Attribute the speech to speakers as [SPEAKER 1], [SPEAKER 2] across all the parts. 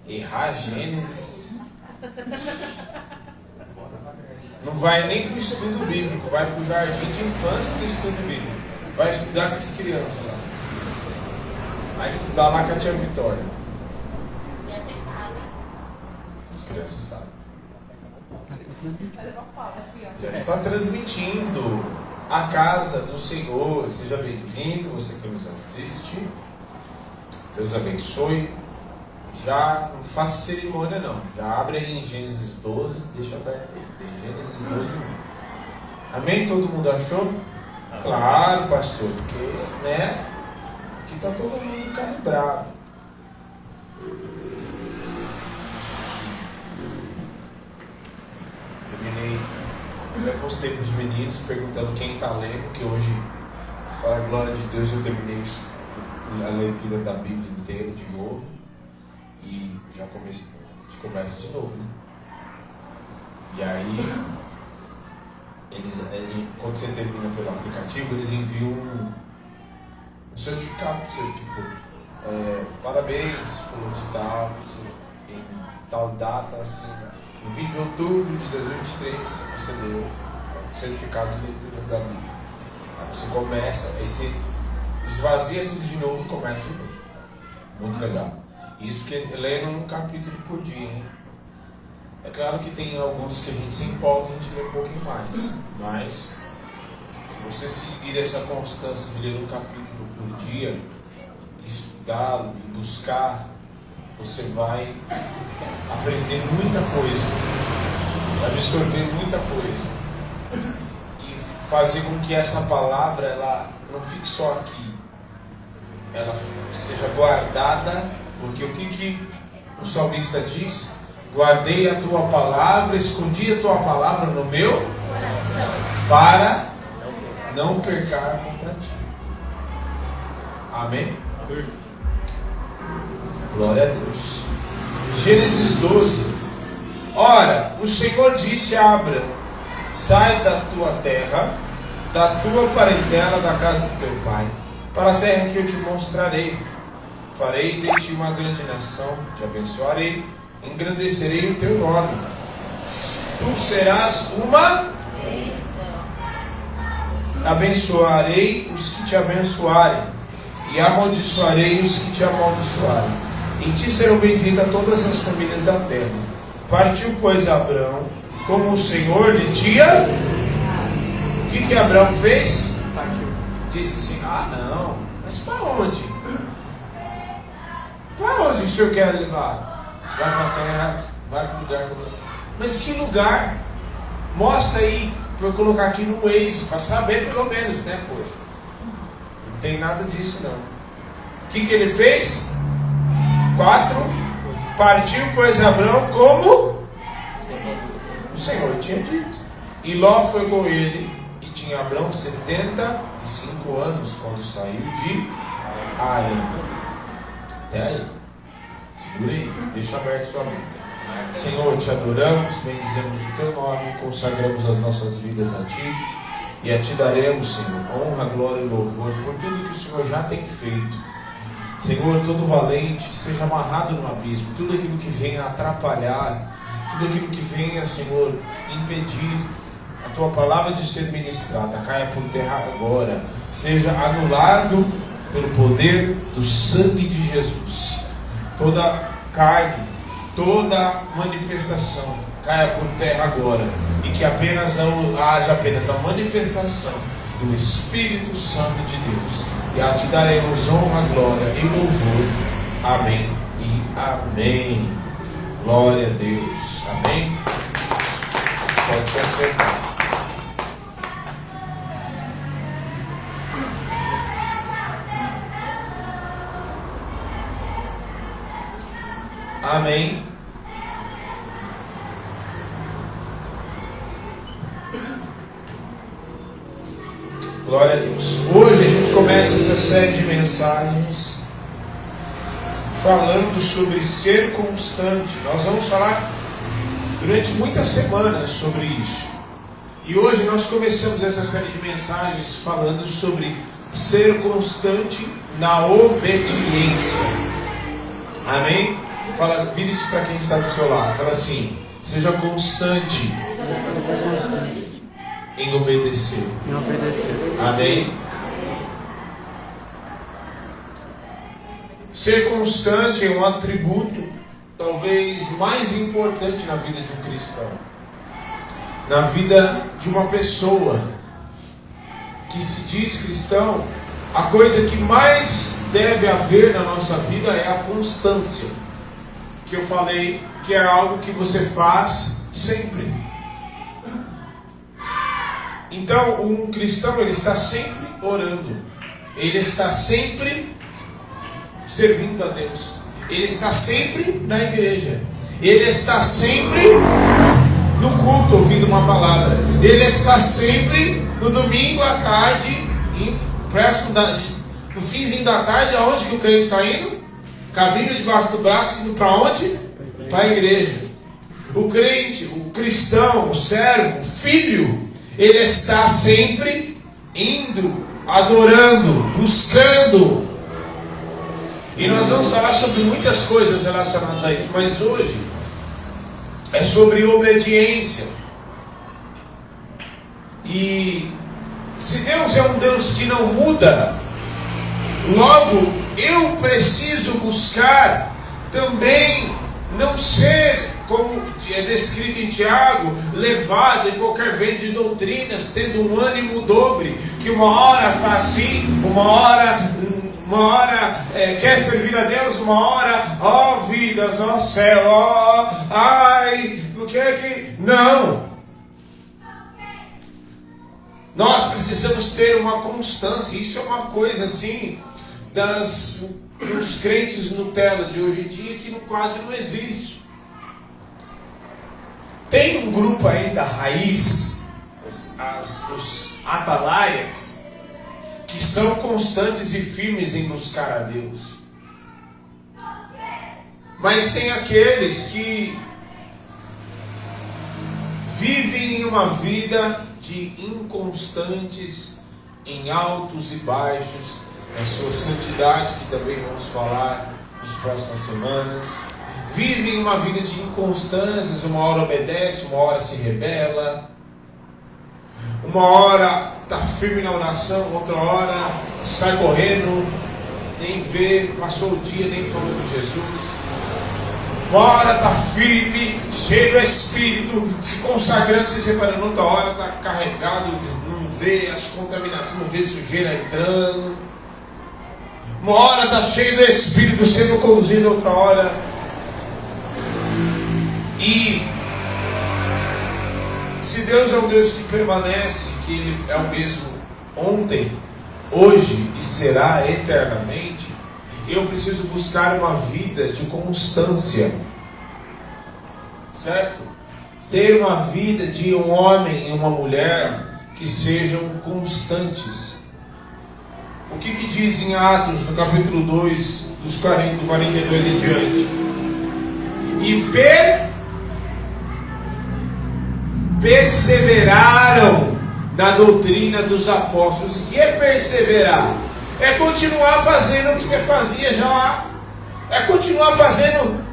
[SPEAKER 1] Errar Gênesis. Não vai nem para o estudo bíblico, vai para o jardim de infância do estudo bíblico. Vai estudar com as crianças lá. Vai estudar lá com a tia Vitória. As crianças sabem. Já está transmitindo a casa do Senhor. Seja bem-vindo, você que nos assiste. Deus abençoe. Já não faça cerimônia não. Já abre aí em Gênesis 12, deixa aberto aí. Gênesis 12, 1. Amém? Todo mundo achou? Claro, pastor, porque, né? Aqui está todo mundo calibrado. Terminei. Já postei para os meninos perguntando quem está lendo, que hoje, para a glória de Deus, eu terminei a leitura da Bíblia inteira de novo. E já comecei, a gente começa de novo, né? E aí, quando você termina pelo aplicativo, eles enviam um certificado para você, tipo, parabéns, fulano de tal, em tal data, assim, no 20 de outubro de 2023, você deu certificado de leitura da Bíblia. Aí você começa, aí você esvazia tudo de novo e começa de novo. Muito legal. Isso que lendo um capítulo por dia, hein? É claro que tem alguns que a gente se empolga e a gente lê um pouquinho mais. Mas, se você seguir essa constância de ler um capítulo por dia, estudá-lo e buscar, você vai aprender muita coisa, vai absorver muita coisa. E fazer com que essa palavra, ela não fique só aqui. Ela seja guardada. Porque o que o salmista diz? Guardei a tua palavra, escondi a tua palavra no meu coração, para não pecar contra ti. Amém? Glória a Deus. Gênesis 12. Ora, o Senhor disse a Abrão: sai da tua terra, da tua parentela, da casa do teu pai, para a terra que eu te mostrarei. Farei de ti uma grande nação, te abençoarei, engrandecerei o teu nome. Tu serás uma bênção. Abençoarei os que te abençoarem, e amaldiçoarei os que te amaldiçoarem. Em ti serão benditas todas as famílias da terra. Partiu, pois, Abrão, como o Senhor lhe tinha. O que Abrão fez? Partiu. Disse assim: não, mas para onde? Para onde o senhor quer levar? Vai para a terra, vai para o lugar. Mas que lugar? Mostra aí, para eu colocar aqui no Waze, para saber pelo menos, né, poxa? Não tem nada disso não. O que ele fez? 4. Partiu, pois, Abrão como o Senhor tinha dito. E Ló foi com ele, e tinha Abrão 75 anos quando saiu de Harã. Até aí. Segura aí, deixa aberto sua Bíblia. Senhor, te adoramos, bendizemos o teu nome, consagramos as nossas vidas a ti e a ti daremos, Senhor, honra, glória e louvor por tudo que o Senhor já tem feito. Senhor, todo valente seja amarrado no abismo, tudo aquilo que venha atrapalhar, tudo aquilo que venha, Senhor, impedir a tua palavra de ser ministrada, caia por terra agora, seja anulado pelo poder do sangue de Jesus. Toda carne, toda manifestação caia por terra agora, e que haja apenas a manifestação do Espírito Santo de Deus. E a ti daremos honra, glória e louvor. Amém e amém. Glória a Deus. Amém. Pode se acertar. Amém. Glória a Deus. Hoje a gente começa essa série de mensagens falando sobre ser constante. Nós vamos falar durante muitas semanas sobre isso. E hoje nós começamos essa série de mensagens falando sobre ser constante na obediência. Amém? Fala, vira isso para quem está do seu lado. Fala assim: seja constante em obedecer. Amém? Ser constante é um atributo talvez mais importante na vida de um cristão, na vida de uma pessoa que se diz cristão. A coisa que mais deve haver na nossa vida é a constância, que eu falei que é algo que você faz sempre. Então, um cristão, ele está sempre orando, ele está sempre servindo a Deus, ele está sempre na igreja, ele está sempre no culto ouvindo uma palavra, ele está sempre no domingo à tarde, no finzinho da tarde. Aonde que o crente está indo? Com a Bíblia debaixo do braço, indo para onde? Para a igreja. O crente, o cristão, o servo, o filho, ele está sempre indo, adorando, buscando. E nós vamos falar sobre muitas coisas relacionadas a isso, mas hoje é sobre obediência. E se Deus é um Deus que não muda, logo eu preciso buscar também não ser, como é descrito em Tiago, levado em qualquer vento de doutrinas, tendo um ânimo dobre, que uma hora está assim, uma hora quer servir a Deus, uma hora, ó vidas, ó céu, ó, ai, o que é que... Não! Nós precisamos ter uma constância. Isso é uma coisa assim dos crentes Nutella de hoje em dia que quase não existe. Tem um grupo aí da raiz, os atalaias, que são constantes e firmes em buscar a Deus. Mas tem aqueles que vivem uma vida de inconstantes em altos e baixos, na sua santidade, que também vamos falar nas próximas semanas. Vivem uma vida de inconstâncias, uma hora obedece, uma hora se rebela, uma hora está firme na oração, outra hora sai correndo, nem vê, passou o dia, nem falou com Jesus. Uma hora está firme, cheio do Espírito, se consagrando, se separando. Outra hora está carregado, não vê as contaminações, não vê sujeira entrando. Uma hora está cheio do Espírito, sendo conduzido, outra hora. E se Deus é um Deus que permanece, que Ele é o mesmo ontem, hoje e será eternamente, eu preciso buscar uma vida de constância, certo? Ter uma vida de um homem e uma mulher que sejam constantes. O que diz em Atos, no capítulo 2, do 42 em diante? E perseveraram na doutrina dos apóstolos. O que é perseverar? É continuar fazendo o que você fazia já lá. É continuar fazendo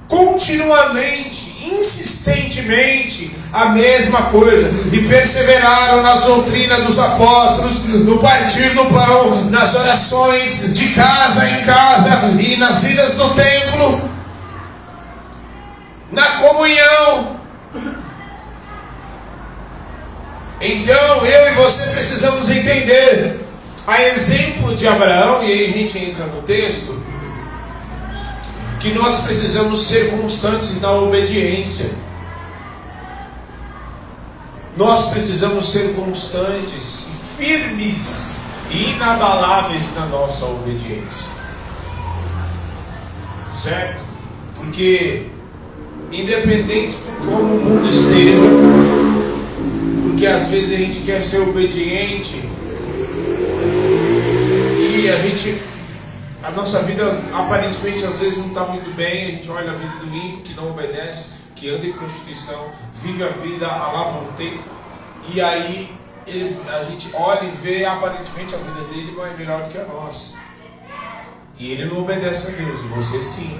[SPEAKER 1] continuamente, insistentemente a mesma coisa. E perseveraram nas doutrinas dos apóstolos, no partir do pão, nas orações de casa em casa e nas idas do templo, na comunhão. Então eu e você precisamos entender, a exemplo de Abraão, e aí a gente entra no texto, que nós precisamos ser constantes na obediência. Nós precisamos ser constantes, firmes e inabaláveis na nossa obediência, certo? Porque independente de como o mundo esteja, porque às vezes a gente quer ser obediente e a nossa vida aparentemente às vezes não está muito bem. A gente olha a vida do ímpio que não obedece, que anda em prostituição, vive a vida à la vontade, e aí a gente olha e vê aparentemente a vida dele é melhor do que a nossa, e ele não obedece a Deus, e você sim.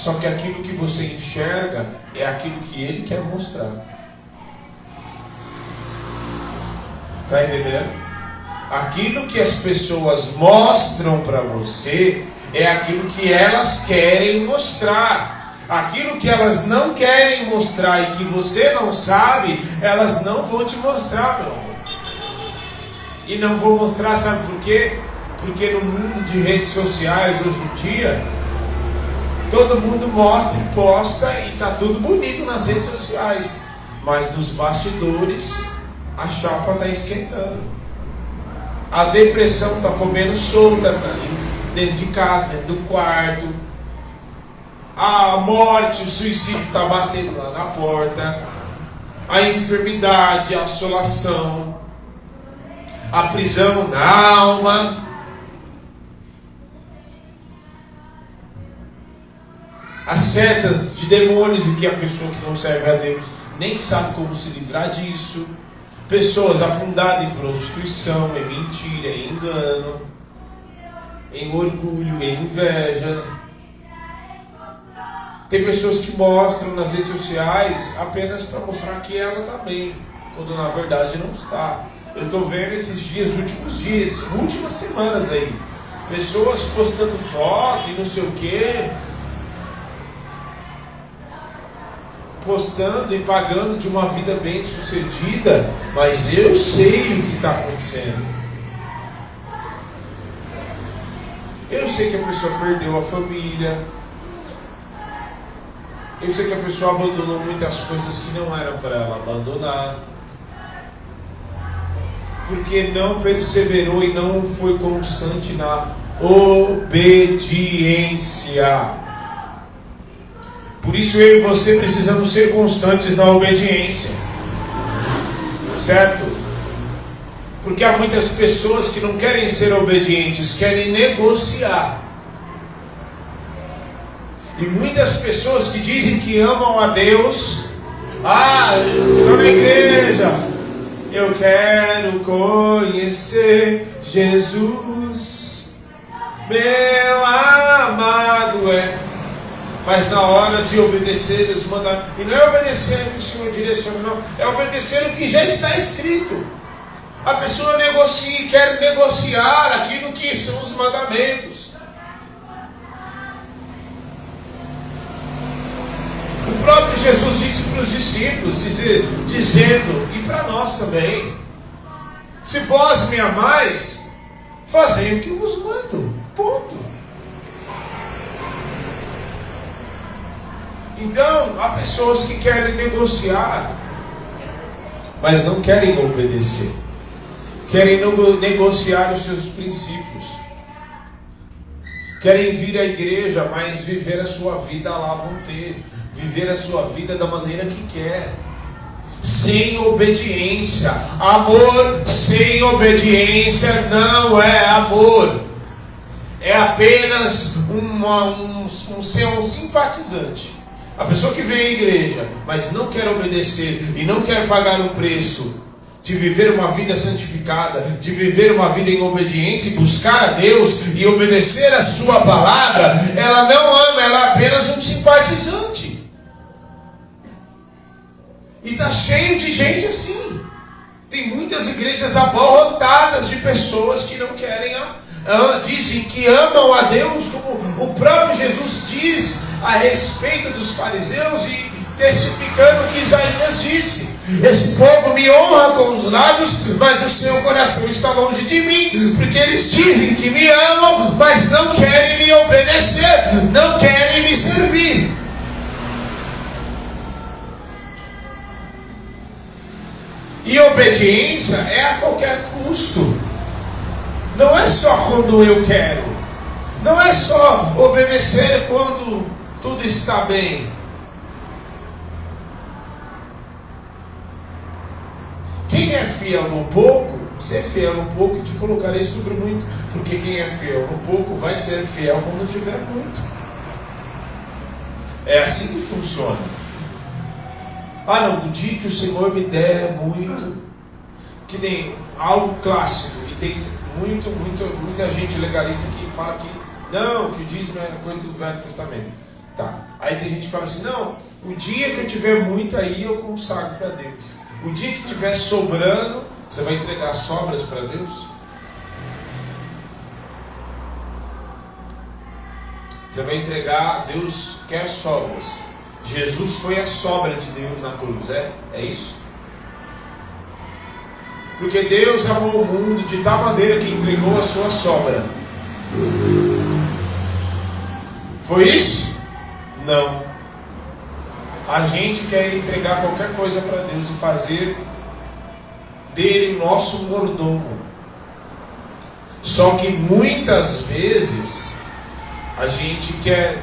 [SPEAKER 1] Só que aquilo que você enxerga é aquilo que ele quer mostrar. Está entendendo? Aquilo que as pessoas mostram para você é aquilo que elas querem mostrar. Aquilo que elas não querem mostrar e que você não sabe, elas não vão te mostrar, meu amor. E não vou mostrar, sabe por quê? Porque no mundo de redes sociais hoje em dia, todo mundo mostra e posta e está tudo bonito nas redes sociais. Mas nos bastidores, a chapa está esquentando. A depressão está comendo solta dentro de casa, dentro do quarto. A morte, o suicídio está batendo lá na porta. A enfermidade, a assolação, a prisão na alma. As setas de demônios, e que a pessoa que não serve a Deus nem sabe como se livrar disso. Pessoas afundadas em prostituição, em mentira, em engano, em orgulho, em inveja. Tem pessoas que mostram nas redes sociais apenas para mostrar que ela está bem, quando na verdade não está. Eu estou vendo esses dias, últimas semanas aí, pessoas postando foto e não sei o que, postando e pagando de uma vida bem sucedida, mas eu sei o que está acontecendo. Eu sei que a pessoa perdeu a família. Eu sei que a pessoa abandonou muitas coisas que não eram para ela abandonar, porque não perseverou e não foi constante na obediência. Por isso eu e você precisamos ser constantes na obediência, certo? Porque há muitas pessoas que não querem ser obedientes, querem negociar. E muitas pessoas que dizem que amam a Deus, estou na igreja, eu quero conhecer Jesus, meu amado é. Mas na hora de obedecer os mandamentos, e não é obedecer o que o Senhor direciona, não, é obedecer o que já está escrito. A pessoa negocia, quer negociar aquilo que são os mandamentos. O próprio Jesus disse para os discípulos, dizendo, e para nós também: se vós me amais, fazei o que eu vos mando. Ponto. Então, há pessoas que querem negociar, mas não querem obedecer. Querem negociar os seus princípios. Querem vir à igreja, mas viver a sua vida lá vão ter. Viver a sua vida da maneira que quer. Sem obediência. Amor sem obediência não é amor. É apenas um simpatizante. A pessoa que vem à igreja, mas não quer obedecer e não quer pagar o preço de viver uma vida santificada, de viver uma vida em obediência e buscar a Deus e obedecer a sua palavra, ela não ama, ela é apenas um simpatizante. E está cheio de gente assim. Tem muitas igrejas abarrotadas de pessoas que não querem, dizem que amam a Deus, como o próprio Jesus diz a respeito dos fariseus, e testificando o que Isaías disse: esse povo me honra com os lábios, mas o seu coração está longe de mim, porque eles dizem que me amam, mas não querem me obedecer, não querem me servir. E obediência é a qualquer custo. Não é só quando eu quero. Não é só obedecer quando tudo está bem. Quem é fiel no pouco, ser fiel no pouco, e te colocarei sobre muito. Porque quem é fiel no pouco vai ser fiel quando tiver muito. É assim que funciona. Não, o dia que o Senhor me der muito, que nem algo clássico, e tem muita gente legalista que fala que não, que o dízimo é coisa do Velho Testamento. Tá. Aí tem gente que fala assim, não, o dia que eu tiver muito aí eu consagro para Deus. O dia que tiver sobrando, você vai entregar sobras para Deus? Você vai entregar, Deus quer sobras. Jesus foi a sobra de Deus na cruz, é isso? Porque Deus amou o mundo de tal maneira que entregou a sua sobra. Foi isso? Não. A gente quer entregar qualquer coisa para Deus e fazer dele nosso mordomo. Só que muitas vezes a gente quer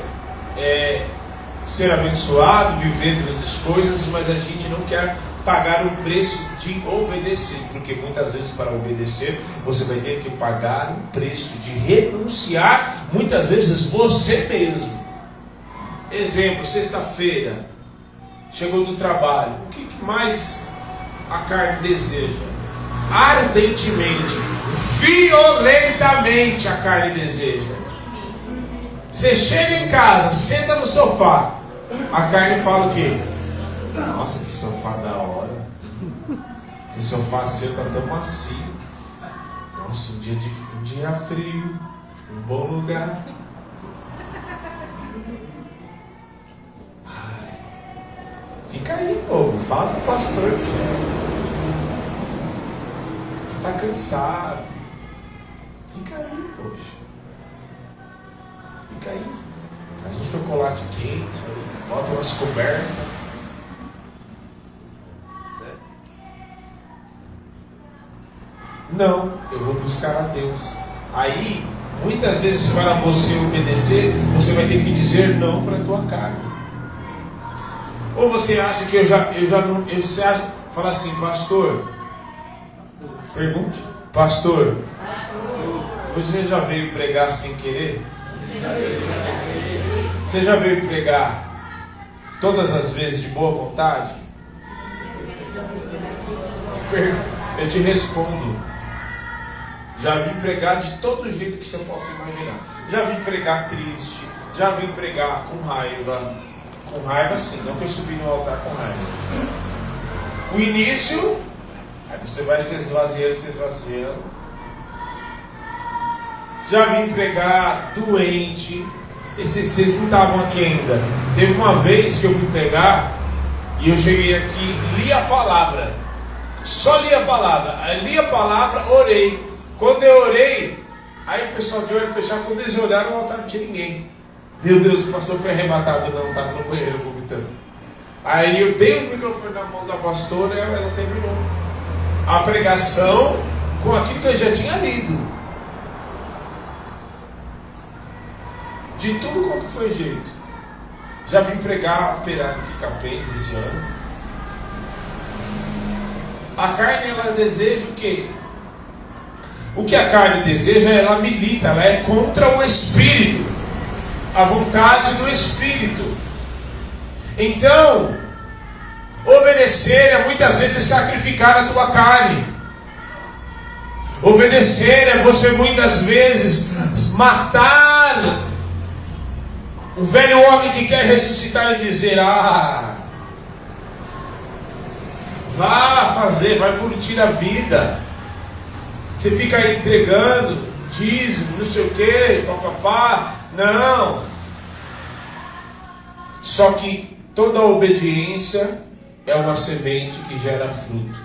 [SPEAKER 1] ser abençoado, viver grandes coisas, mas a gente não quer pagar o preço de obedecer, porque muitas vezes para obedecer você vai ter que pagar o preço de renunciar, muitas vezes você mesmo. Exemplo, sexta-feira, chegou do trabalho, o que mais a carne deseja? Ardentemente, violentamente a carne deseja. Você chega em casa, senta no sofá, a carne fala o quê? Nossa, que sofá da hora. Esse sofá seu tá tão macio. Nossa, um dia frio, um bom lugar. Ai, fica aí, povo. Fala pro pastor que você tá cansado. Fica aí, poxa. Fica aí. Faz um chocolate quente, bota umas cobertas. Não, eu vou buscar a Deus. Aí, muitas vezes para você obedecer, você vai ter que dizer não para a tua carne. Ou você acha que você acha, fala assim, pastor, pergunte, pastor, você já veio pregar sem querer? Você já veio pregar todas as vezes de boa vontade? Eu te respondo. Já vim pregar de todo jeito que você possa imaginar. Já vim pregar triste. Já vim pregar com raiva. Com raiva sim, não que eu subi no altar com raiva. O início, aí você vai se esvaziando. Já vim pregar doente. Vocês não estavam aqui ainda. Teve uma vez que eu vim pregar e eu cheguei aqui, li a palavra. Só li a palavra. Aí li a palavra, orei. Quando eu orei, aí o pessoal de olho fechado, quando eles olharam, no altar não tinha ninguém. Meu Deus, o pastor foi arrebatado, não, estava no banheiro vomitando. Aí eu dei o microfone na mão da pastora e ela terminou a pregação com aquilo que eu já tinha lido. De tudo quanto foi jeito. Já vim pregar operário aqui Campense esse ano. A carne, ela deseja o quê? O que a carne deseja, ela milita, ela é contra o Espírito, a vontade do Espírito. Então, obedecer é muitas vezes sacrificar a tua carne. Obedecer é você muitas vezes matar o velho homem que quer ressuscitar e dizer, vá fazer, vai curtir a vida. Você fica aí entregando dízimo, não sei o que, papapá. Não. Só que toda obediência é uma semente que gera fruto.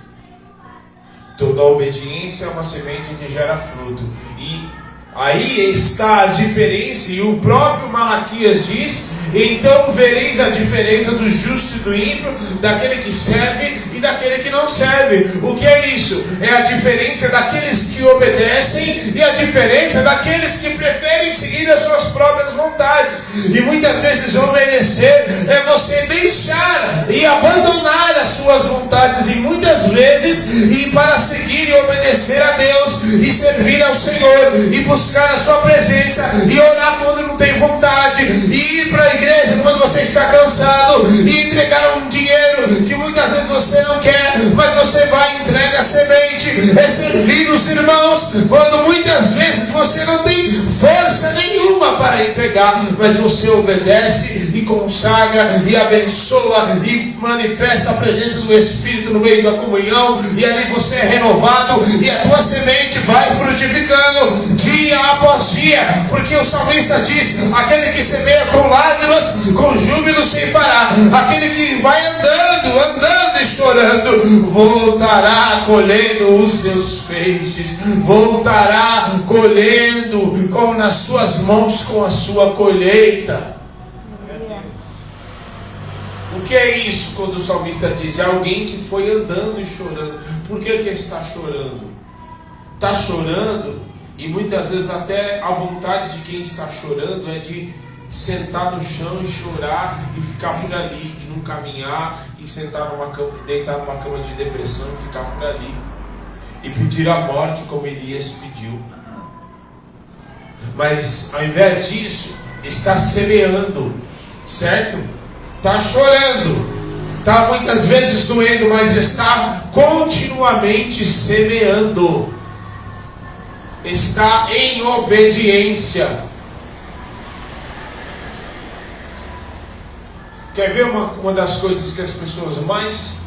[SPEAKER 1] Toda obediência é uma semente que gera fruto. E aí está a diferença. E o próprio Malaquias diz: então vereis a diferença do justo e do ímpio, daquele que serve e daquele que não serve. O que é isso? É a diferença daqueles que obedecem e a diferença daqueles que preferem seguir as suas próprias vontades. E muitas vezes obedecer é você deixar e abandonar as suas vontades, e muitas vezes ir para seguir e obedecer a Deus e servir ao Senhor e buscar a sua presença e orar quando não tem vontade, e ir para a igreja quando você está cansado, e entregar um dinheiro que muitas vezes você não quer, mas você vai e entrega a semente. É servir os irmãos quando muitas vezes você não tem força nenhuma para entregar, mas você obedece e consagra, e abençoa, e manifesta a presença do Espírito no meio da comunhão, e ali você é renovado, e a tua semente vai frutificando dia após dia, porque o salmista diz: aquele que semeia com lágrimas, com júbilo ceifará. Aquele que vai andando e chorando, voltará colhendo os seus feixes, voltará colhendo nas suas mãos com a sua colheita. O que é isso quando o salmista diz? É alguém que foi andando e chorando. Por que está chorando? Está chorando, e muitas vezes até a vontade de quem está chorando é de sentar no chão e chorar e ficar por ali, e não caminhar, e sentar numa cama, deitar numa cama de depressão e ficar por ali, e pedir a morte como Elias pediu. Mas ao invés disso, está semeando, certo? Está chorando, está muitas vezes doendo, mas está continuamente semeando, está em obediência. Quer ver uma das coisas que as pessoas mais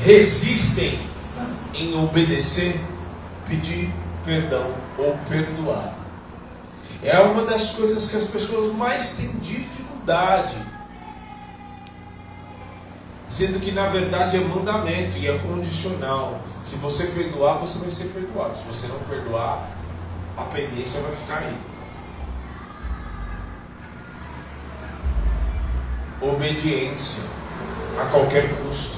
[SPEAKER 1] resistem em obedecer? Pedir perdão ou perdoar. É uma das coisas que as pessoas mais têm dificuldade, sendo que na verdade é mandamento e é condicional. Se você perdoar, você vai ser perdoado. Se você não perdoar, a pendência vai ficar aí. Obediência a qualquer custo.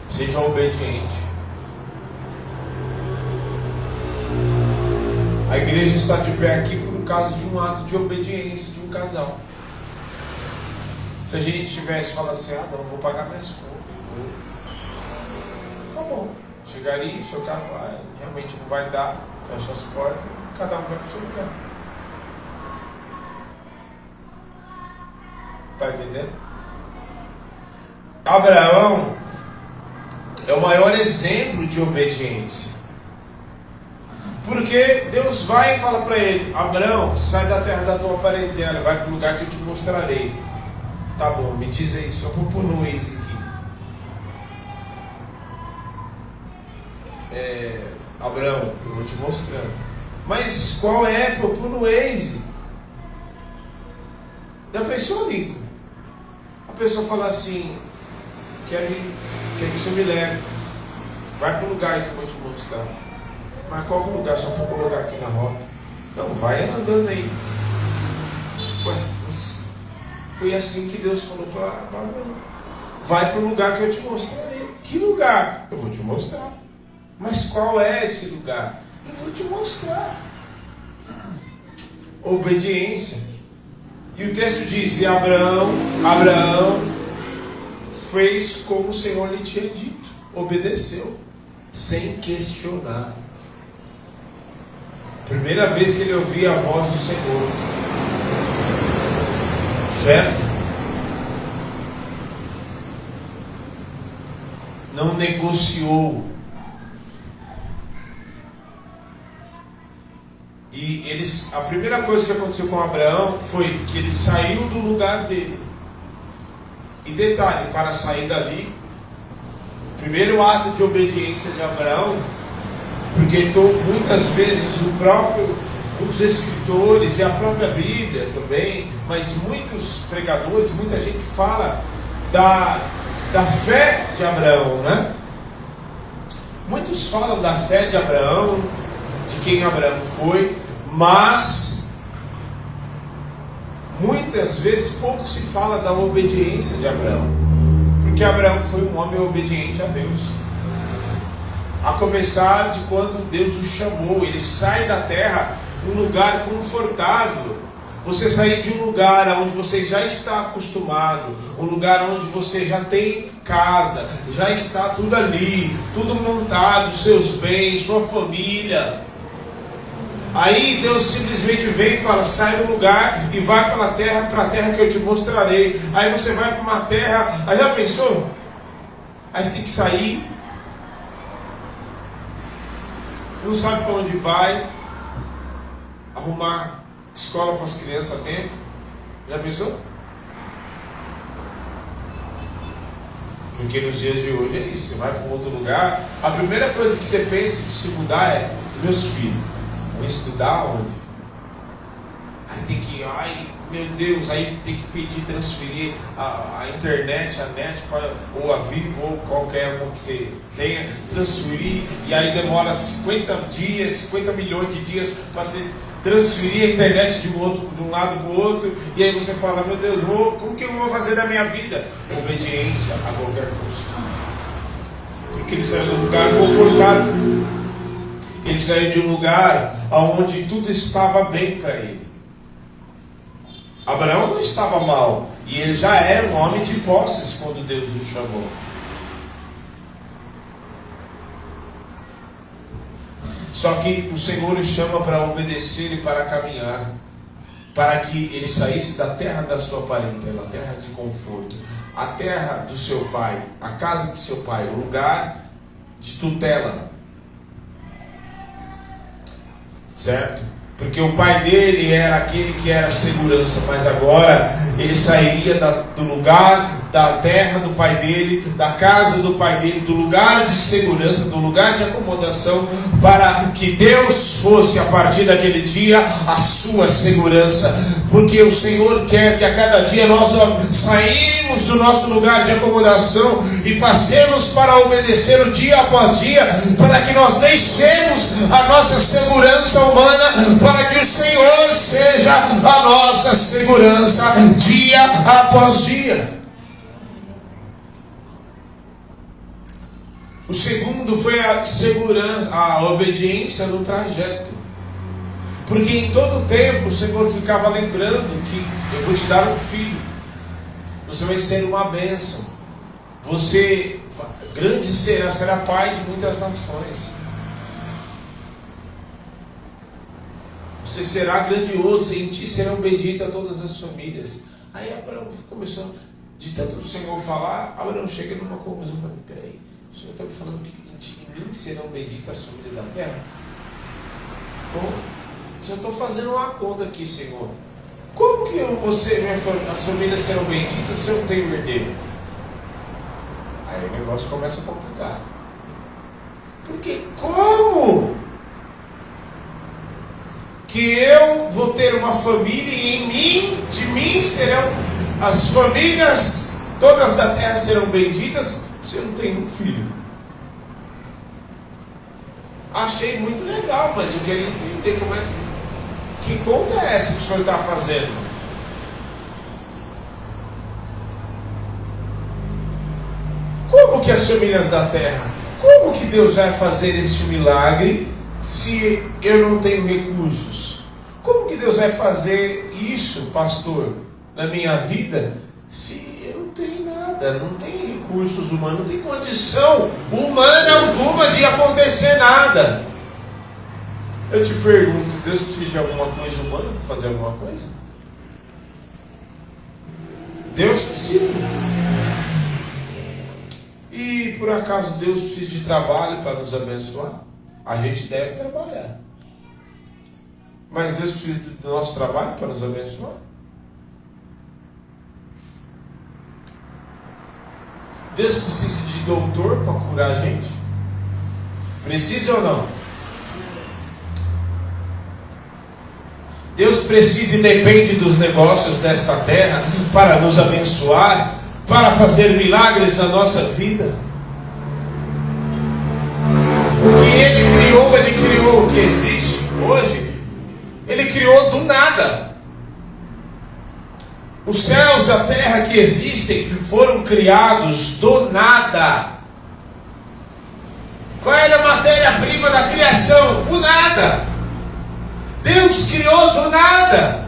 [SPEAKER 1] Seja obediente. A igreja está de pé aqui por causa de um ato de obediência de um casal. Se a gente tivesse falado assim: ah, não, vou pagar minhas contas, tá bom, chegaria, o seu carro vai, realmente não vai dar, fecha as portas, cada um vai para o seu lugar. Está entendendo? Abraão é o maior exemplo de obediência. Porque Deus vai e fala para ele: Abraão, sai da terra da tua parentela, vai para o lugar que eu te mostrarei. Tá bom, me diz aí, só vou pôr no Waze aqui. Abraão, eu vou te mostrando. Mas qual é? Pô, pôr no Waze. Já pensou, Nico? A pessoa fala assim: quer que você me leve, vai para o lugar aí que eu vou te mostrar. Mas qual lugar? Só para colocar aqui na rota. Não, vai andando aí. Ué, mas foi assim que Deus falou para Abraão: vai para o lugar que eu te mostrarei. Que lugar? Eu vou te mostrar. Mas qual é esse lugar? Eu vou te mostrar. Obediência. E o texto diz: e Abraão fez como o Senhor lhe tinha dito. Obedeceu, sem questionar. Primeira vez que ele ouvia a voz do Senhor. Certo? Não negociou. E a primeira coisa que aconteceu com Abraão foi que ele saiu do lugar dele. E detalhe, para sair dali, o primeiro ato de obediência de Abraão, porque muitas vezes os escritores e a própria Bíblia também, mas muitos pregadores, muita gente fala da fé de Abraão, né? Muitos falam da fé de Abraão, de quem Abraão foi, mas muitas vezes pouco se fala da obediência de Abraão, porque Abraão foi um homem obediente a Deus. A começar de quando Deus o chamou, ele sai da terra, um lugar confortável. Você sair de um lugar onde você já está acostumado, um lugar onde você já tem casa, já está tudo ali, tudo montado, seus bens, sua família. Aí Deus simplesmente vem e fala: sai do lugar e vai para a terra que eu te mostrarei. Aí você vai para uma terra, aí já pensou? Aí você tem que sair, não sabe para onde vai, arrumar escola para as crianças a tempo. Já pensou? Porque nos dias de hoje é isso. Você vai para um outro lugar, a primeira coisa que você pensa de se mudar é: meus filhos vão estudar onde? Aí tem que, ai meu Deus, aí tem que pedir, transferir a internet, a net, ou a Vivo, ou qualquer uma que você tenha, transferir, e aí demora 50 dias, 50 milhões de dias para você transferir a internet de um lado para o outro, e aí você fala: meu Deus, como que eu vou fazer da minha vida? Obediência a qualquer custo. Porque ele saiu de um lugar confortável, ele saiu de um lugar onde tudo estava bem para ele. Abraão não estava mal, e ele já era um homem de posses quando Deus o chamou. Só que o Senhor o chama para obedecer e para caminhar, para que ele saísse da terra da sua parentela, a terra de conforto, a terra do seu pai, a casa de seu pai, o lugar de tutela. Certo? Porque o pai dele era aquele que era segurança, mas agora ele sairia do lugar, da terra do pai dele, da casa do pai dele, do lugar de segurança, do lugar de acomodação, para que Deus fosse a partir daquele dia a sua segurança. Porque o Senhor quer que a cada dia nós saímos do nosso lugar de acomodação e passemos para obedecer o dia após dia, para que nós deixemos a nossa segurança humana, para que o Senhor seja a nossa segurança dia após dia. O segundo foi a segurança, a obediência no trajeto. Porque em todo tempo o Senhor ficava lembrando que: eu vou te dar um filho, você vai ser uma bênção, você grande será pai de muitas nações, você será grandioso, em ti serão benditas todas as famílias. Aí Abraão começou, de tanto o Senhor falar, Abraão chega numa conclusão. Eu falei: peraí, o Senhor está me falando que em mim serão benditas as famílias da terra? Bom, se eu estou fazendo uma conta aqui, Senhor, como que as famílias serão benditas se eu não tenho herdeiro? Aí o negócio começa a complicar. Porque como que eu vou ter uma família e de mim serão as famílias todas da terra serão benditas se eu não tenho um filho? Achei muito legal, mas eu queria entender como é que conta é essa que o senhor está fazendo? Como que as famílias da terra? Como que Deus vai fazer este milagre se eu não tenho recursos? Como que Deus vai fazer isso, pastor, na minha vida, se eu não tenho nada, não tenho recursos humanos, não tenho condição humana alguma de acontecer nada? Eu te pergunto, Deus precisa de alguma coisa humana para fazer alguma coisa? Deus precisa. E por acaso Deus precisa de trabalho para nos abençoar? A gente deve trabalhar. Mas Deus precisa do nosso trabalho para nos abençoar? Deus precisa de doutor para curar a gente? Precisa ou não? Deus precisa e depende dos negócios desta terra para nos abençoar, para fazer milagres na nossa vida. O que Ele criou o que existe hoje, Ele criou do nada. Os céus e a terra que existem foram criados do nada. Qual era a matéria-prima da criação? O nada. Deus criou do nada,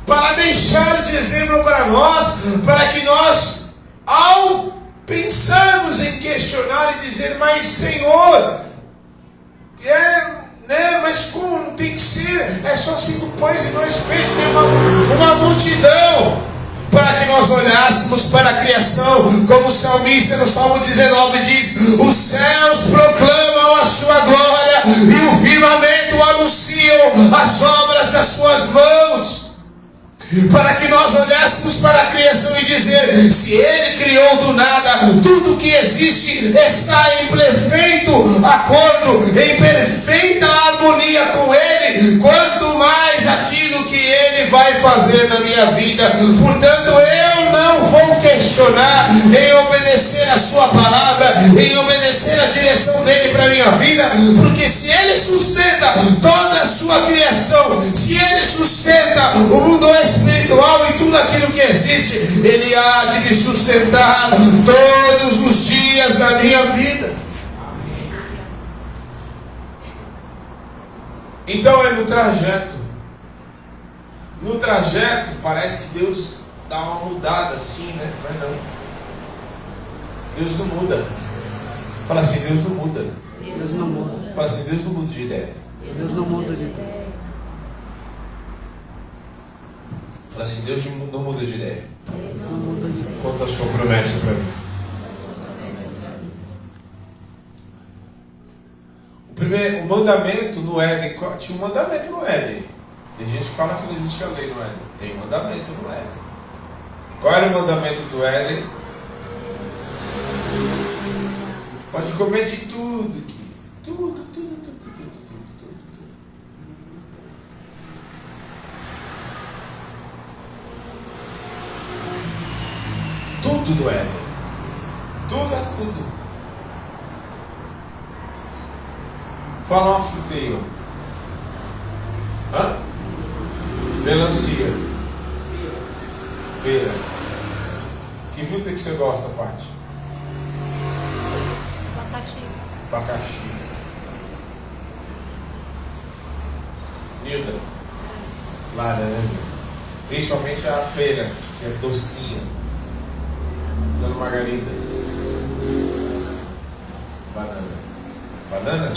[SPEAKER 1] para deixar de exemplo para nós, para que nós, ao pensarmos em questionar e dizer: mas Senhor, mas como não tem que ser? É só 5 pães e 2 peixes, tem uma multidão. Para que nós olhássemos para a criação, como o salmista no Salmo 19 diz: os céus proclamam a sua glória e o firmamento anunciam as obras obras das suas mãos, para que nós olhássemos para a criação e dizer: se Ele criou do nada, tudo que existe está em perfeito acordo, em perfeita harmonia com Ele, quanto mais aquilo que Ele vai fazer na minha vida. Portanto, eu não vou questionar em obedecer a sua palavra, em obedecer a direção dele para a minha vida, porque se Ele sustenta toda a sua criação, se Ele sustenta o mundo espiritual e tudo aquilo que existe, Ele há de me sustentar todos os dias da minha vida. Então é no trajeto. No trajeto parece que Deus dá uma mudada assim, né? Mas não. Deus não muda. Fala assim: Deus não muda.
[SPEAKER 2] Deus não muda.
[SPEAKER 1] Fala assim: Deus não muda de ideia.
[SPEAKER 2] Deus não muda de ideia.
[SPEAKER 1] Fala assim: Deus não muda de ideia.
[SPEAKER 2] Deus não muda de ideia.
[SPEAKER 1] Conta a sua promessa para mim. O mandamento no Éden, tinha um mandamento no Éden. Tem gente que fala que não existe a lei no Éden. Tem um mandamento no Éden. Qual era o mandamento do Éden? Pode comer de tudo aqui. Tudo. Tudo do Éden. Tudo é tudo. Fala uma fruta aí, ó. Hã? Melancia. Pera. Que fruta que você gosta, Paty? Abacaxi. Nilda? Laranja. Principalmente a pera, que é docinha. Dona Margarida? Banana?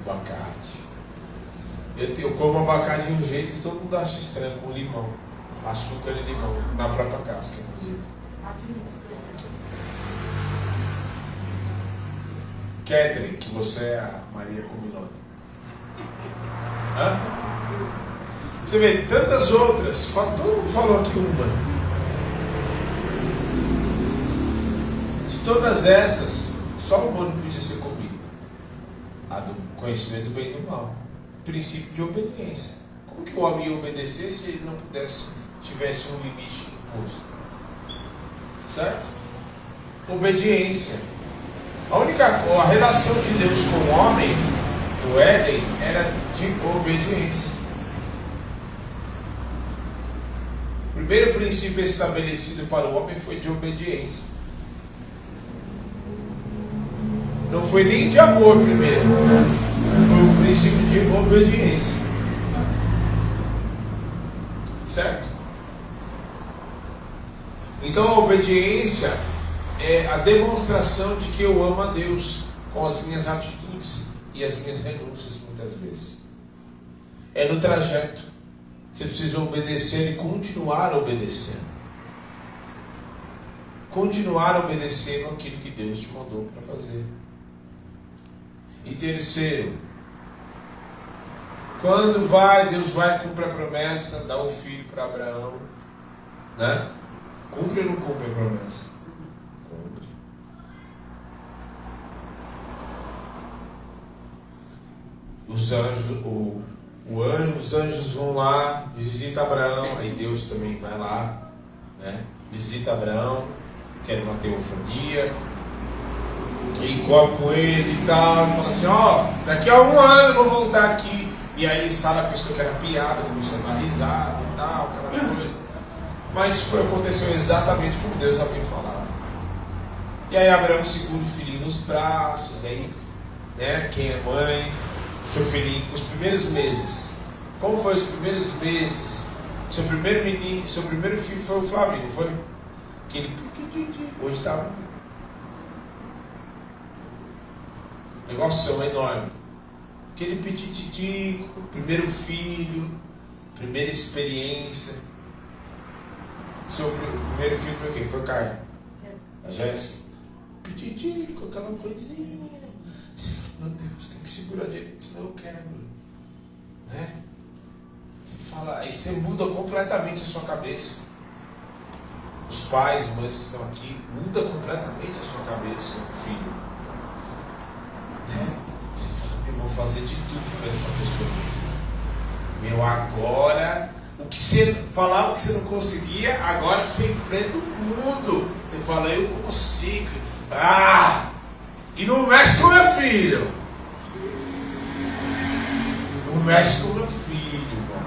[SPEAKER 1] Abacate. Eu como abacate de um jeito que todo mundo acha estranho, com limão. Açúcar e limão. Na própria casca, inclusive. Catherine, que você é a Maria Comilona. Hã? Você vê, tantas outras. Todo mundo falou aqui uma. De todas essas, só uma não podia ser comida. A do conhecimento do bem e do mal. Princípio de obediência. Como que o homem ia obedecer se ele não tivesse um limite imposto? Certo? Obediência. A relação de Deus com o homem no Éden era de obediência. O primeiro princípio estabelecido para o homem foi de obediência. Não foi nem de amor primeiro. Foi o princípio de obediência. Certo? Então a obediência é a demonstração de que eu amo a Deus com as minhas atitudes e as minhas renúncias muitas vezes. É no trajeto. Você precisa obedecer e continuar obedecendo. Continuar obedecendo aquilo que Deus te mandou para fazer. E terceiro, quando Deus vai cumprir a promessa, dá o filho para Abraão, né? Cumpre ou não cumpre a promessa? Cumpre. Os anjos vão lá, visita Abraão, aí Deus também vai lá, né? Visita Abraão, quer uma teofonia, e come com ele e tal, e fala assim: ó, daqui a 1 ano eu vou voltar aqui. E aí Sara pensou que era piada, começou a dar risada e tal, aquela coisa. Mas aconteceu exatamente como Deus havia falado. E aí Abraão segura o filhinho nos braços, aí, né, quem é mãe, seu filhinho, os primeiros meses. Como foi os primeiros meses? Seu primeiro menino, seu primeiro filho foi o Flávio, não foi? Que ele, hoje está um negócio enorme. Aquele pitititico, primeiro filho, primeira experiência. Seu primeiro filho foi quem? Foi Caio? A Jéssica. Pititico, aquela coisinha. Você fala: meu Deus, tem que segurar direito, senão eu quebro. Né? Você fala, aí você muda completamente a sua cabeça. Os pais, mães que estão aqui, muda completamente a sua cabeça, filho. Né? Você fala, eu vou fazer de tudo para essa pessoa. Meu, agora, o que você falava que você não conseguia, agora você enfrenta o mundo. Você fala, eu consigo. E não mexe com meu filho. Não mexe com meu filho, irmão.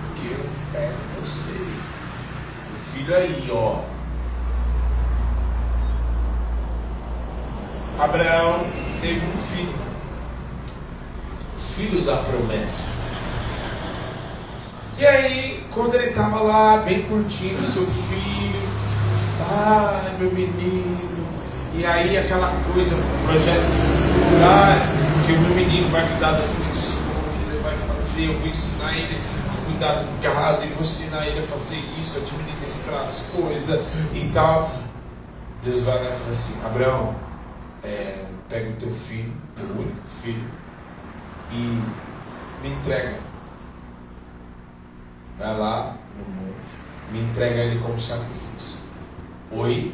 [SPEAKER 1] Porque eu pego você. O filho aí, ó. Abraão teve um filho. O filho da promessa. E aí, quando ele estava lá, bem curtindo seu filho, ai, meu menino, e aí aquela coisa, um projeto futuro, que o meu menino vai cuidar das minhas coisas, ele vai fazer, eu vou ensinar ele a cuidar do gado, eu vou ensinar ele a fazer isso, a administrar as coisas e tal. Deus vai lá e fala assim, Abraão, pega o teu filho, teu único filho, e me entrega. Vai lá no monte, me entrega ele como sacrifício. Oi?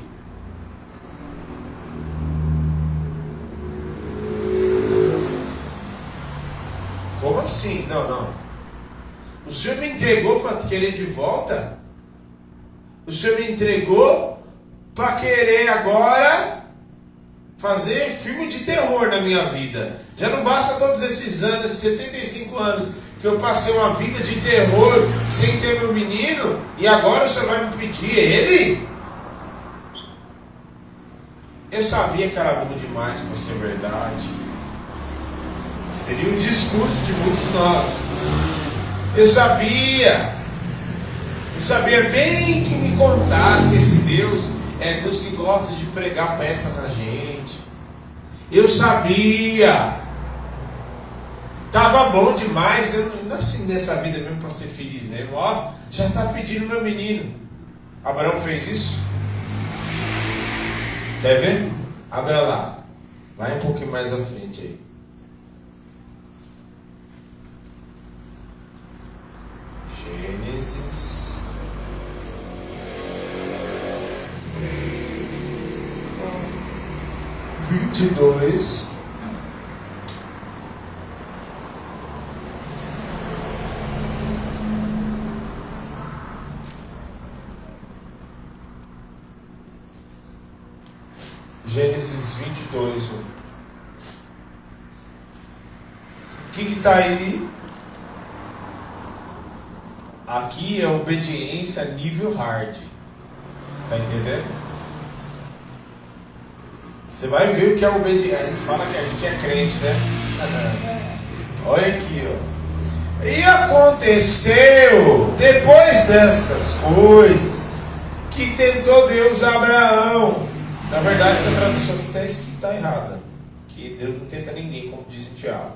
[SPEAKER 1] Como assim? Não. O Senhor me entregou para querer de volta? O Senhor me entregou para querer agora fazer filme de terror na minha vida. Já não basta todos esses anos, 75 anos, que eu passei uma vida de terror sem ter meu menino, e agora o Senhor vai me pedir ele? Eu sabia que era bom demais para ser verdade. Seria um discurso de muitos de nós. Eu sabia bem que me contaram que esse Deus é Deus que gosta de pregar peça na gente. Eu sabia. Estava bom demais, eu não nasci nessa vida mesmo para ser feliz mesmo. Ó, já está pedindo meu menino. Abraão fez isso? Quer ver? Abra lá. Vai um pouquinho mais à frente aí. Gênesis 22. Gênesis 22. O que está aí? Aqui é obediência nível hard. Está entendendo? Você vai ver o que é obediência. A gente fala que a gente é crente, né? Olha aqui, ó. E aconteceu, depois destas coisas, que tentou Deus a Abraão. Na verdade, essa tradução aqui está escrita tá errada. Que Deus não tenta ninguém, como diz em Tiago.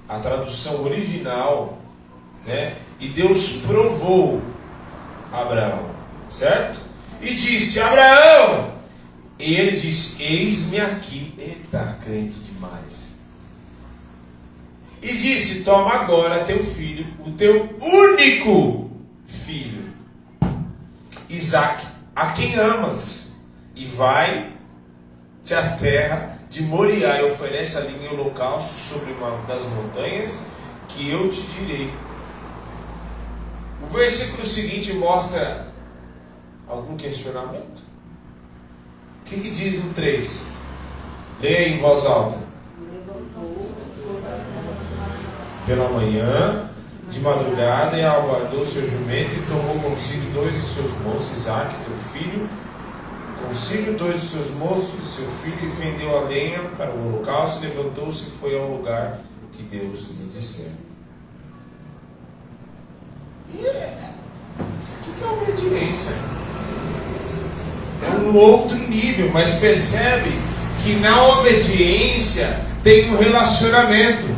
[SPEAKER 1] A tradução original, né? E Deus provou Abraão, certo? E disse, Abraão! E ele disse, eis-me aqui. Eita, crente demais. E disse, toma agora teu filho, o teu único filho, Isaque, a quem amas. E vai-te à terra de Moriá e oferece ali em holocausto sobre uma das montanhas que eu te direi. O versículo seguinte mostra algum questionamento. O que diz no 3? Leia em voz alta. Pela manhã, de madrugada, e aguardou seu jumento e tomou consigo 2 de seus moços, Isaque, teu filho, consigo 2 de seus moços, seu filho, e fendeu a lenha para o holocausto, levantou-se e foi ao lugar que Deus lhe dissera. Isso aqui que é obediência. É um outro nível, mas percebe que na obediência tem um relacionamento.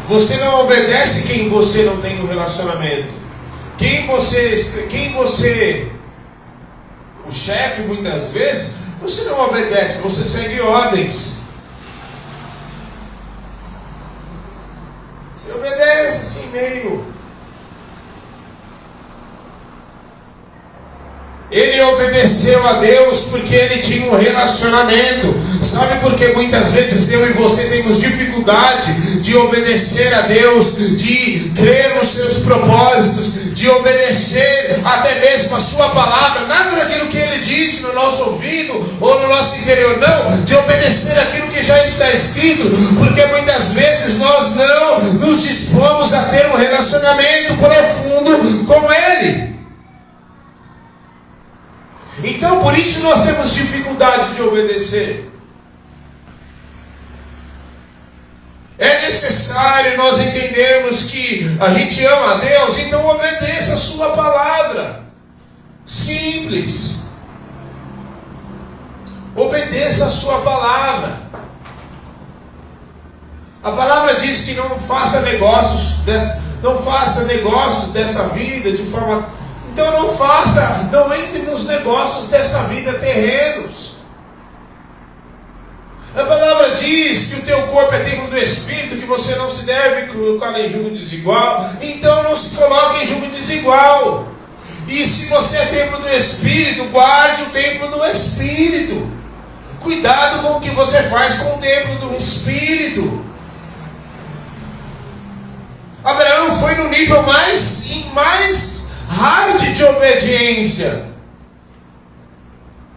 [SPEAKER 1] Você não obedece quem você não tem um relacionamento. Quem você o chefe, muitas vezes, você não obedece, você segue ordens. Você obedece assim meio. Ele obedeceu a Deus porque ele tinha um relacionamento. Sabe por que muitas vezes eu e você temos dificuldade de obedecer a Deus, de crer nos seus propósitos, de obedecer até mesmo a sua palavra, nada daquilo que ele disse no nosso ouvido ou no nosso interior, não, de obedecer aquilo que já está escrito, porque muitas vezes nós não nos dispomos a ter um relacionamento profundo com Ele. Então, por isso nós temos dificuldade de obedecer. É necessário nós entendermos que a gente ama a Deus, então obedeça a sua palavra. Simples. Obedeça a sua palavra. A palavra diz que não faça negócios dessa vida de forma... Então não entre nos negócios dessa vida terrenos. A palavra diz que o teu corpo é templo do Espírito, que você não se deve colocar em julgo desigual. Então não se coloque em julgo desigual. E se você é templo do Espírito, guarde o templo do Espírito. Cuidado com o que você faz com o templo do Espírito. Abraão foi no nível mais hard de obediência,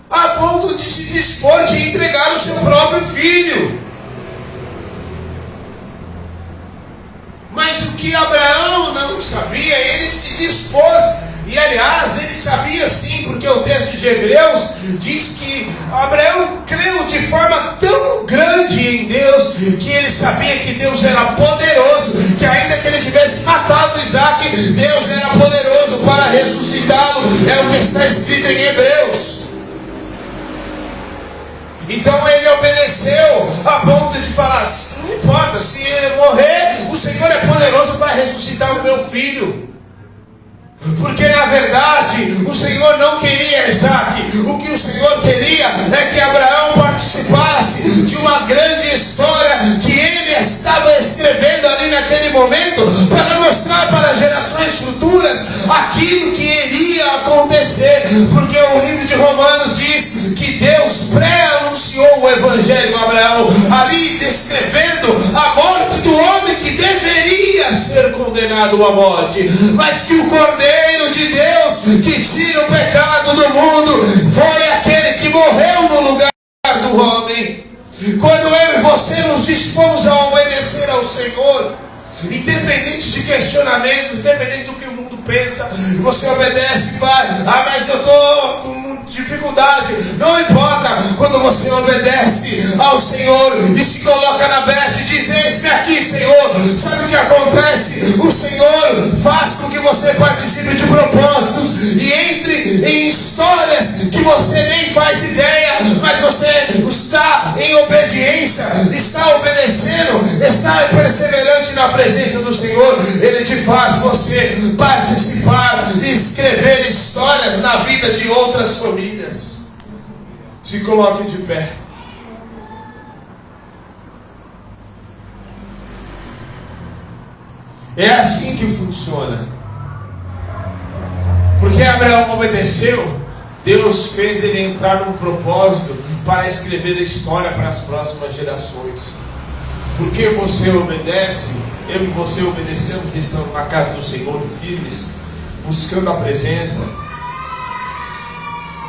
[SPEAKER 1] a ponto de se dispor de entregar o seu próprio filho. Mas o que Abraão não sabia, ele se dispôs. E aliás, ele sabia sim, porque o texto de Hebreus diz que Abraão creu de forma tão grande em Deus, que ele sabia que Deus era poderoso, que ainda que ele tivesse matado Isaac, Deus era poderoso para ressuscitá-lo. É o que está escrito em Hebreus. Então ele obedeceu a ponto de falar: não importa, se ele morrer, o Senhor é poderoso para ressuscitar o meu filho. Porque na verdade o Senhor não queria Isaac. O que o Senhor queria é que Abraão participasse de uma grande história que ele estava escrevendo ali naquele momento, para mostrar para gerações futuras aquilo que iria acontecer. Porque o livro de Romanos diz que Deus pré-anunciou o Evangelho a Abraão, ali descrevendo a morte do homem que deveria ser condenado à morte, mas que o Cordeiro de Deus que tira o pecado do mundo foi aquele que morreu no lugar do homem. Quando eu e você nos dispomos a obedecer ao Senhor, independente de questionamentos, independente do que o mundo pensa, você obedece e faz: mas eu estou com dificuldade. Não importa, quando você obedece ao Senhor e se coloca na brecha e diz: eis-me aqui, Senhor. Sabe o que acontece? O Senhor faz com que você participe de propósitos e entre em histórias que você nem faz ideia, mas você está em obediência, está obedecendo, está perseverante na presença do Senhor. Ele te faz você participar e escrever histórias na vida de outras famílias. Se coloque de pé. É assim que funciona. Porque Abraão obedeceu, Deus fez ele entrar num propósito para escrever a história para as próximas gerações. Porque você obedece, eu e você obedecemos e estamos na casa do Senhor firmes, buscando a presença,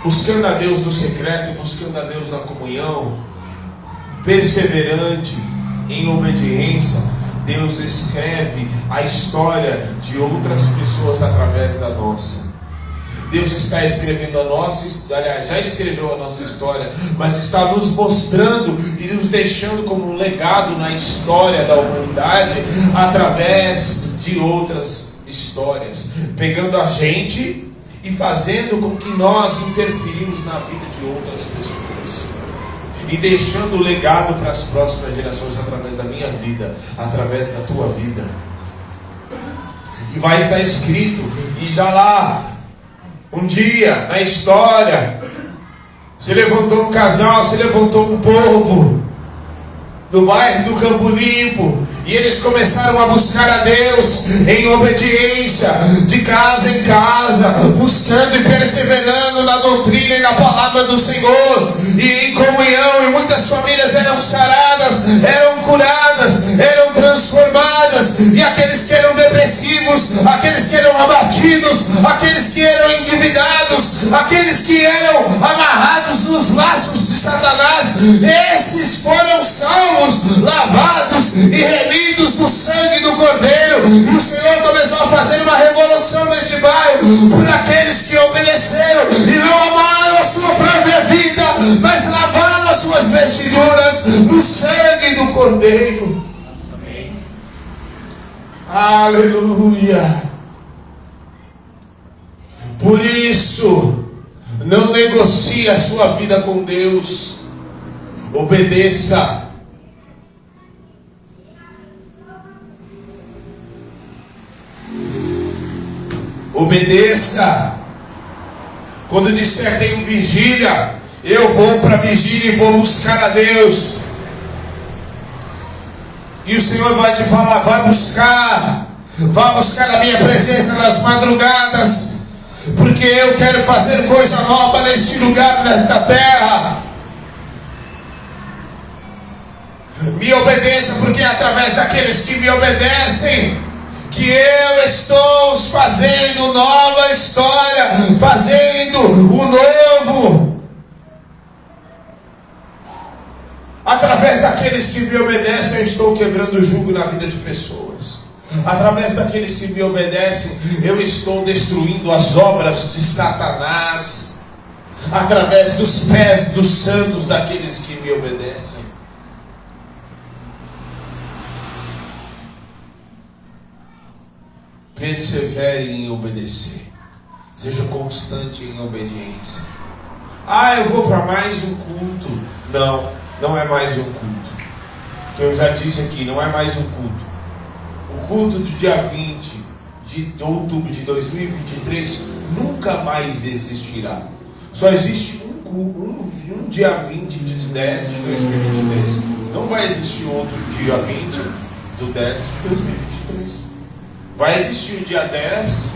[SPEAKER 1] buscando a Deus no secreto, buscando a Deus na comunhão, perseverante em obediência. Deus escreve a história de outras pessoas através da nossa. Deus está escrevendo a nossa história, aliás, já escreveu a nossa história, mas está nos mostrando e nos deixando como um legado na história da humanidade através de outras histórias, pegando a gente e fazendo com que nós interferimos na vida de outras pessoas e deixando o legado para as próximas gerações através da minha vida, através da tua vida. E vai estar escrito, e já lá um dia na história se levantou um casal, se levantou um povo no bairro do Campo Limpo, e eles começaram a buscar a Deus em obediência, de casa em casa, buscando e perseverando na doutrina e na palavra do Senhor, e em comunhão, e muitas famílias eram saradas, eram curadas, eram transformadas, e aqueles que eram depressivos, aqueles que eram abatidos, aqueles que eram endividados, aqueles que eram amarrados nos laços de Satanás, esses foram salvos, lavados e remidos no sangue do Cordeiro. E o Senhor começou a fazer uma revolução neste bairro por aqueles que obedeceram e não amaram a sua própria vida, mas lavaram as suas vestiduras no sangue do Cordeiro. Amém. Aleluia. Por isso, não negocie a sua vida com Deus. Obedeça. Obedeça. Quando disser tenho vigília, eu vou para a vigília e vou buscar a Deus. E o Senhor vai te falar, vai buscar a minha presença nas madrugadas, porque eu quero fazer coisa nova neste lugar, nesta terra. Me obedeça, porque é através daqueles que me obedecem que eu estou fazendo nova história, fazendo o novo. Através daqueles que me obedecem, eu estou quebrando o jugo na vida de pessoas. Através daqueles que me obedecem, eu estou destruindo as obras de Satanás. Através dos pés dos santos daqueles que me obedecem. Persevere em obedecer. Seja constante em obediência. Eu vou para mais um culto. Não é mais um culto. Que eu já disse aqui, não é mais um culto. O culto do dia 20 de outubro de 2023 nunca mais existirá. Só existe um dia 20 de 10 de 2023. Não vai existir outro dia 20 do 10 de 2023. Vai existir o dia 10,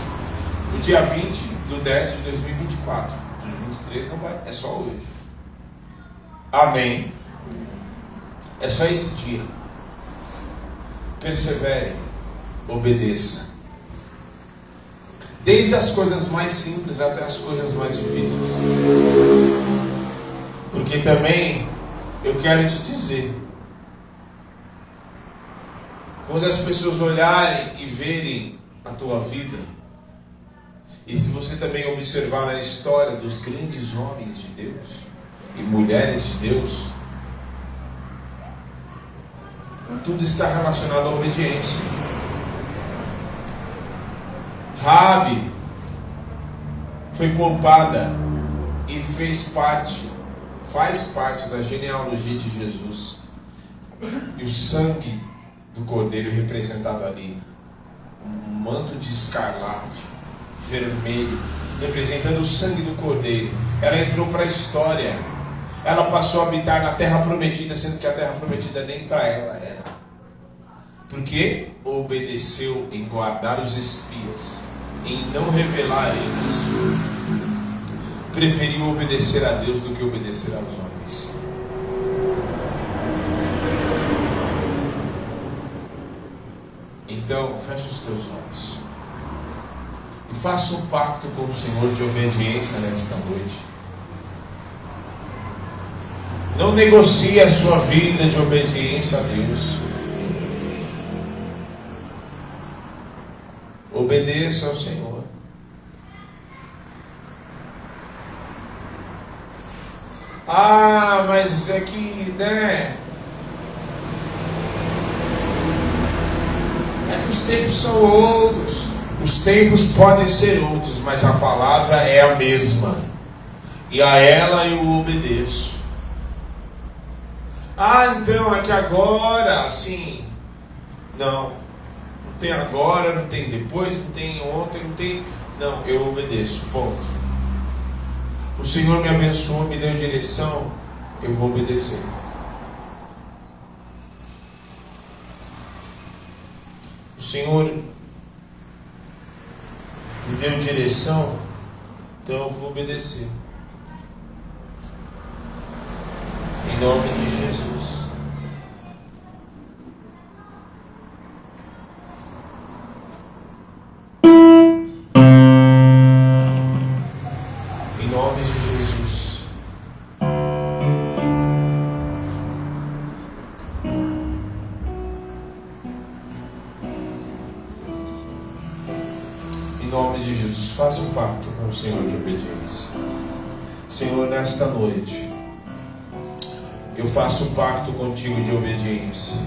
[SPEAKER 1] o dia 20 do 10 de 2024. 2023 não vai, é só hoje. Amém. É só esse dia. Persevere, obedeça. Desde as coisas mais simples até as coisas mais difíceis. Porque também eu quero te dizer, quando as pessoas olharem e verem a tua vida, e se você também observar na história dos grandes homens de Deus e mulheres de Deus, tudo está relacionado à obediência. Raabe foi poupada e faz parte da genealogia de Jesus. E o sangue do Cordeiro representado ali, um manto de escarlate, vermelho, representando o sangue do Cordeiro. Ela entrou para a história. Ela passou a habitar na terra prometida, sendo que a terra prometida nem para ela era. Porque obedeceu em guardar os espias, em não revelar eles. Preferiu obedecer a Deus do que obedecer aos homens. Então, feche os teus olhos e faça um pacto com o Senhor de obediência nesta noite. Não negocie a sua vida de obediência a Deus. Obedeça ao Senhor. Mas é que, os tempos são outros. Os tempos podem ser outros, mas a palavra é a mesma. E a ela eu obedeço. Então é que agora, assim, não tem agora, não tem depois, não tem ontem, não tem. Não, eu obedeço, ponto. O Senhor me abençoou, me deu direção, eu vou obedecer. O Senhor me deu direção, então eu vou obedecer. Em nome de Jesus. Em nome de Jesus. Em nome de Jesus, faça um pacto com o Senhor de obediência. Senhor, nesta noite, eu faço um pacto contigo de obediência.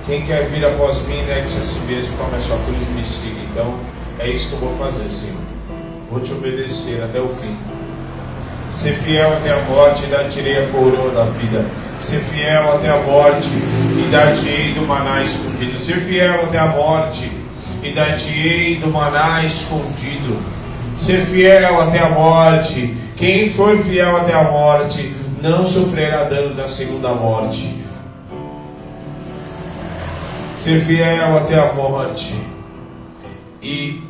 [SPEAKER 1] Quem quer vir após mim, negue-se a si mesmo, tome a sua cruz e me siga. Então, é isso que eu vou fazer, Senhor. Vou te obedecer até o fim. Ser fiel até a morte e dar-te-ei a coroa da vida. Ser fiel até a morte e dar-te-ei do maná escondido. Ser fiel até a morte e dar-te-ei do maná escondido. Ser fiel até a morte. Quem for fiel até a morte não sofrerá dano da segunda morte. Ser fiel até a morte, e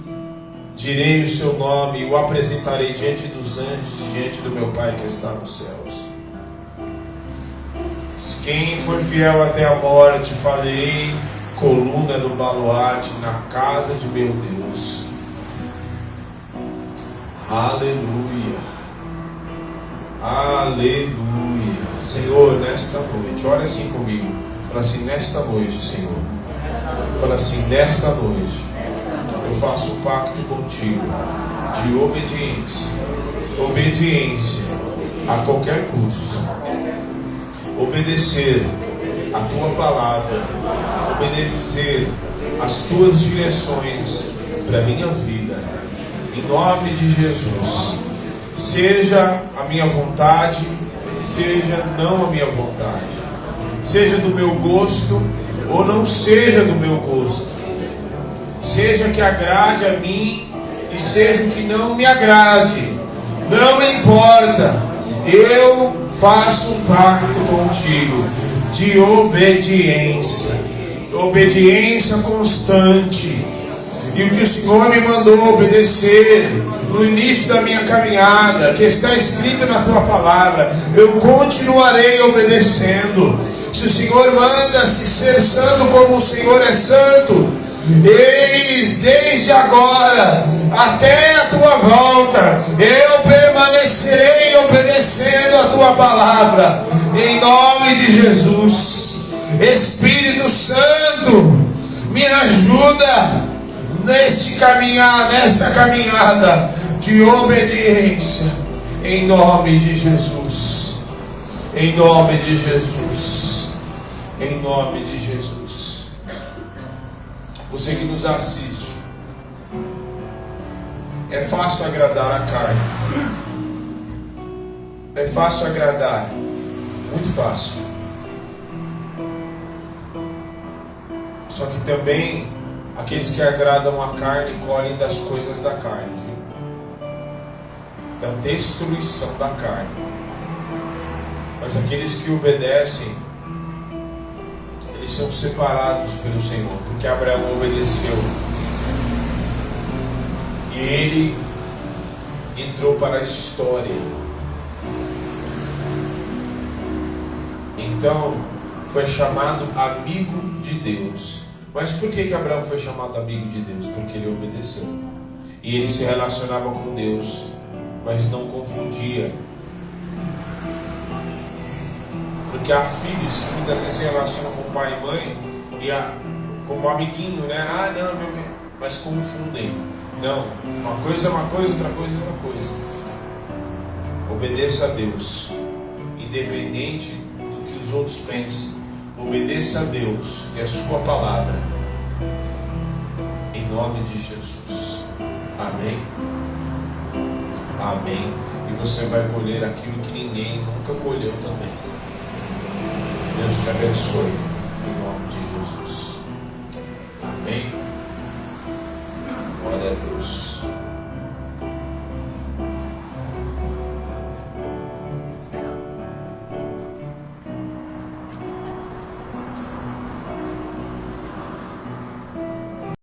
[SPEAKER 1] direi o seu nome, e o apresentarei diante dos anjos, diante do meu Pai que está nos céus. Quem for fiel até a morte, farei coluna do baluarte na casa de meu Deus. Aleluia. Aleluia. Senhor, nesta noite, olha assim comigo. Fala assim, nesta noite, Senhor. Fala assim, nesta noite, eu faço um pacto contigo de obediência. Obediência a qualquer custo. Obedecer a tua palavra. Obedecer as tuas direções para a minha vida. Em nome de Jesus. Seja a minha vontade, seja não a minha vontade. Seja do meu gosto ou não seja do meu gosto. Seja que agrade a mim e seja o que não me agrade. Não importa. Eu faço um pacto contigo de obediência. Obediência constante. E o que o Senhor me mandou obedecer no início da minha caminhada, que está escrito na tua palavra, eu continuarei obedecendo. Se o Senhor manda se ser santo como o Senhor é santo, eis desde agora até a tua volta, eu permanecerei obedecendo a tua palavra. Em nome de Jesus. Espírito Santo, me ajuda nesta caminhada de obediência, em nome de Jesus, em nome de Jesus, em nome de Jesus. Você que nos assiste, é fácil agradar a carne, é fácil agradar, muito fácil. Só que também aqueles que agradam a carne colhem das coisas da carne, viu? Da destruição da carne. Mas aqueles que obedecem, eles são separados pelo Senhor, porque Abraão obedeceu e ele entrou para a história. Então foi chamado amigo de Deus. Mas por que Abraão foi chamado amigo de Deus? Porque ele obedeceu. E ele se relacionava com Deus, mas não confundia. Porque há filhos que muitas vezes se relacionam com pai e mãe, como amiguinho, né? Ah, não, meu... mas confundem. Não, uma coisa é uma coisa, outra coisa é outra coisa. Obedeça a Deus, independente do que os outros pensam. Obedeça a Deus e a sua palavra, em nome de Jesus. Amém? Amém. E você vai colher aquilo que ninguém nunca colheu também. Deus te abençoe, em nome de Jesus. Amém. Glória a Deus.